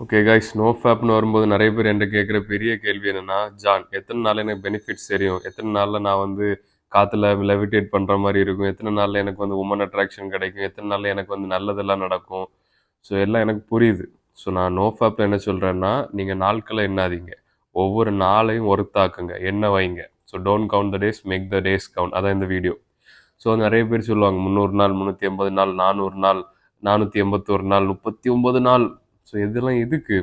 Okay guys, no ஃபேப்னு வரும்போது நிறைய பேர் என்கிட்ட கேட்குற பெரிய கேள்வி என்னன்னா, ஜான் எத்தனை நாள் எனக்கு பெனிஃபிட்ஸ் தெரியும்? எத்தனை நாளில் நான் வந்து காற்றுல லெவிட்டேட் பண்ணுற மாதிரி இருக்கும்? எத்தனை நாளில் எனக்கு வந்து உமன் அட்ராக்ஷன் கிடைக்கும்? எத்தனை நாளில் எனக்கு வந்து நல்லதெல்லாம் நடக்கும்? ஸோ எல்லாம் எனக்கு புரியுது. ஸோ நான் நோ ஃபேப்பில் என்ன சொல்கிறேன்னா, நீங்கள் நாட்களை எண்ணாதீங்க. ஒவ்வொரு நாளையும் ஒர்த்தாக்குங்க, எண்ண வைங்க. So don't count the days, make the days count. அதான் இந்த வீடியோ. ஸோ நிறைய பேர் சொல்லுவாங்க 300 நாள், 380 நாள், 400 நாள், 481 நாள், 39 நாள். ஸோ இதெல்லாம் எதுக்கு?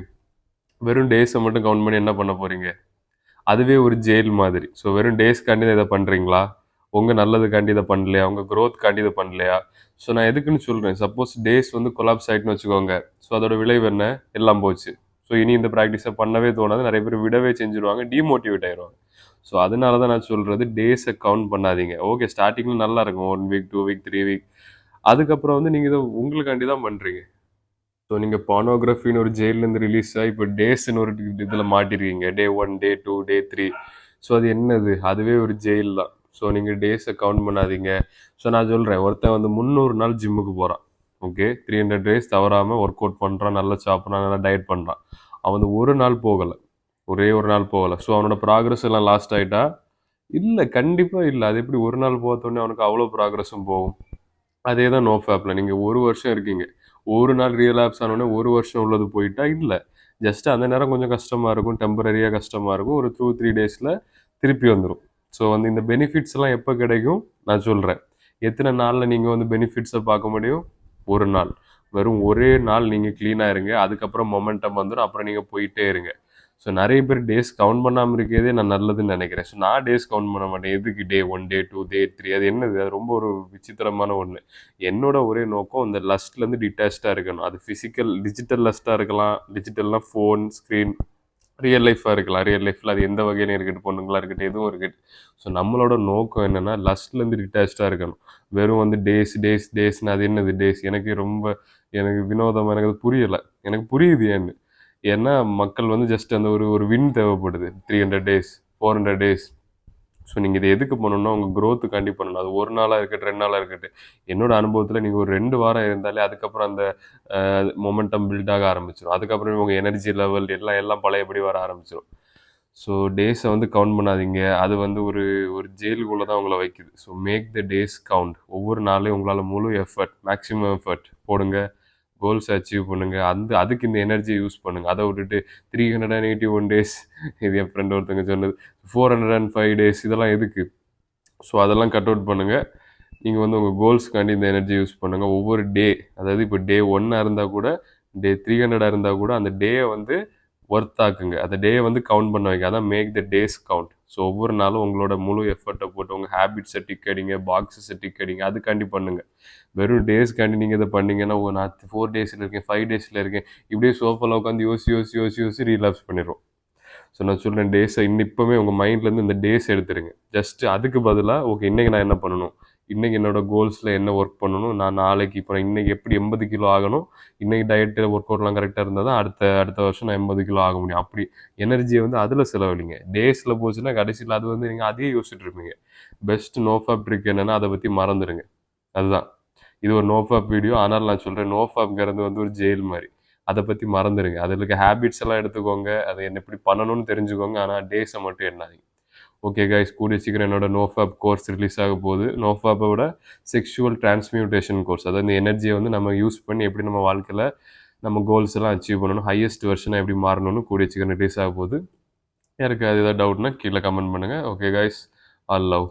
வெறும் டேஸை மட்டும் கவுண்ட் பண்ணி என்ன பண்ண போறீங்க? அதுவே ஒரு ஜெயில் மாதிரி. ஸோ வெறும் டேஸ்க்காண்டி தான் இதை பண்ணுறீங்களா? உங்கள் நல்லதுக்காண்டி இதை பண்ணலையா? உங்கள் க்ரோத்க்காண்டி இதை பண்ணலையா? ஸோ நான் எதுக்குன்னு சொல்கிறேன், சப்போஸ் டேஸ் வந்து கொலாப்ஸ் ஆகிட்டுன்னு வச்சுக்கோங்க. ஸோ அதோட விளைவு என்ன? எல்லாம் போச்சு. ஸோ இனி இந்த ப்ராக்டிஸை பண்ணவே தோணாது. நிறைய பேர் விடவே செஞ்சுருவாங்க, டிமோட்டிவேட் ஆயிடுவாங்க. ஸோ அதனால தான் நான் சொல்கிறது, டேஸை கவுண்ட் பண்ணாதீங்க. ஓகே, ஸ்டார்டிங்கில் நல்லா இருக்கும், 1 வீக், 2 வீக், 3 வீக். அதுக்கப்புறம் வந்து நீங்கள் இதை உங்களுக்காண்டி தான் பண்ணுறீங்க. ஸோ நீங்கள் பானோகிராஃபின்னு ஒரு ஜெயிலேருந்து ரிலீஸ் ஆகி இப்போ டேஸ்ன்னு ஒரு இதில் மாட்டிருக்கீங்க. டே 1, டே 2, டே 3. ஸோ அது என்னது? அதுவே ஒரு ஜெயில் தான். ஸோ நீங்கள் டேஸை கவுண்ட் பண்ணாதீங்க. ஸோ நான் சொல்கிறேன், ஒருத்தன் வந்து 300 நாள் ஜிம்முக்கு போகிறான். ஓகே, 300 டேஸ் தவறாமல் ஒர்க் அவுட் பண்ணுறான், நல்லா சாப்பிட்றான், நல்லா டயட் பண்ணுறான். அவன் வந்து ஒரு நாள் போகலை, ஒரே ஒரு நாள் போகலை. ஸோ அவனோட ப்ராக்ரஸ் எல்லாம் லாஸ்ட் ஆகிட்டா? இல்லை, கண்டிப்பாக இல்லை. அது எப்படி ஒரு நாள் போகத்தோடனே அவனுக்கு அவ்வளோ ப்ராக்ரஸும் போகும்? அதே தான் நோ ஃபேப்பில். நீங்கள் ஒரு வருஷம் இருக்கீங்க, ஒரு நாள் ரியலாப்ஸ் ஆனோடனே ஒரு வருஷம் உள்ளது போயிட்டா? இல்லை, ஜஸ்ட் அந்த நேரம் கொஞ்சம் கஷ்டமாக இருக்கும், டெம்பரரியாக கஷ்டமாக இருக்கும். ஒரு 2-3 டேஸில் திருப்பி வந்துடும். ஸோ வந்து இந்த பெனிஃபிட்ஸ் எல்லாம் எப்போ கிடைக்கும்? நான் சொல்கிறேன். எத்தனை நாளில் நீங்கள் வந்து பெனிஃபிட்ஸை பார்க்க முடியும்? ஒரு நாள். வெறும் ஒரே நாள் நீங்கள் க்ளீனாக இருங்க, அதுக்கப்புறம் மொமெண்டம் வந்துடும், அப்புறம் நீங்கள் போயிட்டே இருங்க. ஸோ நிறைய பேர் டேஸ் கவுண்ட் பண்ணாமல் இருக்கிறதே நான் நல்லதுன்னு நினைக்கிறேன். ஸோ நான் டேஸ் கவுண்ட் பண்ண மாட்டேன். எதுக்கு டே 1, டே 2, டே 3? அது என்னது? அது ரொம்ப ஒரு விசித்திரமான ஒன்று. என்னோட ஒரே நோக்கம் இந்த லஸ்ட்லேருந்து டிட்டாச்சாக இருக்கணும். அது ஃபிசிக்கல், டிஜிட்டல் லஸ்ட்டாக இருக்கலாம். டிஜிட்டல்னால் ஃபோன், ஸ்க்ரீன். ரியல் லைஃபாக இருக்கலாம். ரியல் லைஃப்பில் அது எந்த வகையிலும் இருக்கட்டும், பொண்ணுங்களாக இருக்கட்டும், எதுவும் இருக்கட்டும். ஸோ நம்மளோட நோக்கம் என்னென்னா, லஸ்ட்லேருந்து டிட்டாச்சாக இருக்கணும். வெறும் வந்து டேஸ் டேஸ் டேஸ்ன்னு அது என்னது டேஸ்? எனக்கு வினோதமாக, எனக்கு அது புரியலை. எனக்கு புரியுது ஏன்னு. ஏன்னா மக்கள் வந்து ஜஸ்ட் அந்த ஒரு ஒரு வின் தேவைப்படுது. 300 டேஸ், 400 டேஸ். ஸோ நீங்கள் இதை எதுக்கு பண்ணணும்னா, உங்கள் க்ரோத்துக்காண்டி பண்ணணும். அது ஒரு நாளாக இருக்கட்டும், 2 நாளாக இருக்கட்டும். என்னோட அனுபவத்தில் நீங்கள் ஒரு 2 வாரம் இருந்தாலே அதுக்கப்புறம் அந்த மொமெண்டம் பில்ட் ஆக ஆரம்பிச்சிடும். அதுக்கப்புறம் உங்கள் எனர்ஜி லெவல் எல்லாம் பழையபடி வர ஆரம்பிச்சிடும். ஸோ டேஸை வந்து கவுண்ட் பண்ணாதீங்க. அது வந்து ஒரு ஒரு ஜெயிலுக்குள்ளே தான் உங்களை வைக்குது. So make the days count. ஒவ்வொரு நாளையும் உங்களால் முழு எஃபர்ட், மேக்ஸிமம் எஃபர்ட் போடுங்க. கோல்ஸை அச்சீவ் பண்ணுங்கள். அதுக்கு இந்த எனர்ஜியை யூஸ் பண்ணுங்கள். அதை விட்டுட்டு 381 டேஸ், இது என் ஃப்ரெண்ட் ஒருத்தங்க சொன்னது, 405 டேஸ், இதெல்லாம் எதுக்கு? ஸோ அதெல்லாம் கட் அவுட் பண்ணுங்கள். நீங்கள் வந்து உங்கள் கோல்ஸ்க்காண்டி இந்த எனர்ஜி யூஸ் பண்ணுங்கள். ஒவ்வொரு டே, அதாவது இப்போ டே 1 இருந்தால் கூட, டே 300 இருந்தால் கூட, அந்த டேயை வந்து ஒர்த் ஆக்குங்க. அந்த டேயை வந்து கவுண்ட் பண்ண வைங்க. அதான் make the days count. So ஒவ்வொரு நாளும் உங்களோட முழு எஃபர்ட்டை போட்டு உங்கள் ஹேபிட்ஸை டிக் அடிங்க, பாக்ஸஸை டிக் அடிங்க. அதுக்காண்டி பண்ணுங்கள். வெறும் டேஸ்க்காண்டி நீங்கள் இதை பண்ணீங்கன்னா, நான் 4 டேஸில் இருக்கேன், 5 டேஸில் இருக்கேன், இப்படியே சோஃபாவில் உட்காந்து யோசி ரீலாப்ஸ் பண்ணிடுவோம். ஸோ நான் சொல்கிறேன், டேஸை இப்போவே உங்கள் மைண்ட்லேருந்து இந்த டேஸ் எடுத்துருங்க. ஜஸ்ட் அதுக்கு பதிலாக, ஓகே இன்றைக்கி நான் என்ன பண்ணணும், இன்றைக்கி என்னோடய கோல்ஸில் என்ன ஒர்க் பண்ணணும், நான் நாளைக்கு இப்போ இன்றைக்கி எப்படி 80 கிலோ ஆகணும், இன்றைக்கி டயட்டு ஒர்க் அவுட்லாம் கரெக்டாக இருந்தால் தான் அடுத்த வருஷம் நான் 80 கிலோ ஆக முடியும். அப்படி எனர்ஜியை வந்து அதில் செலவழிங்க. டேஸில் போச்சுன்னா கடைசியில் அது வந்து நீங்கள் அதையே யோசிச்சுட்டு இருப்பீங்க. பெஸ்ட் நோஃபாப் ட்ரிக் என்னென்னா, அதை பற்றி மறந்துடுங்க. அதுதான். இது ஒரு நோஃபாப் வீடியோ, ஆனால் நான் சொல்கிறேன், நோஃபாப்ங்கிறது வந்து ஒரு ஜெயில் மாதிரி. அதை பற்றி மறந்துடுங்க. அதில் இருக்க ஹேபிட்ஸ் எல்லாம் எடுத்துக்கோங்க, அதை என்ன எப்படி பண்ணணும்னு தெரிஞ்சுக்கோங்க. ஆனால் டேஸை மட்டும் எண்ணாதீங்க. ஓகே கைஸ், கூடிய சீக்கிரம் என்னோட நோஃபாப் கோர்ஸ் ரிலீஸ் ஆக போகுது. நோஃபாப்பை விட செக்ஷுவல் டிரான்ஸ்மியூட்டேஷன் கோர்ஸ். அதாவது இந்த எனர்ஜியை வந்து நம்ம யூஸ் பண்ணி எப்படி நம்ம வாழ்க்கையில் நம்ம கோல்ஸ் எல்லாம் அச்சீவ் பண்ணணும், ஹையஸ்ட் வெர்ஷனாக எப்படி மாறணும்னு கூடிய சீக்கிரம் ரிலீஸ் ஆக போகுது. யாருக்கு அது ஏதாவது டவுட்னா கீழே கமெண்ட் பண்ணுங்கள். Okay guys, all love.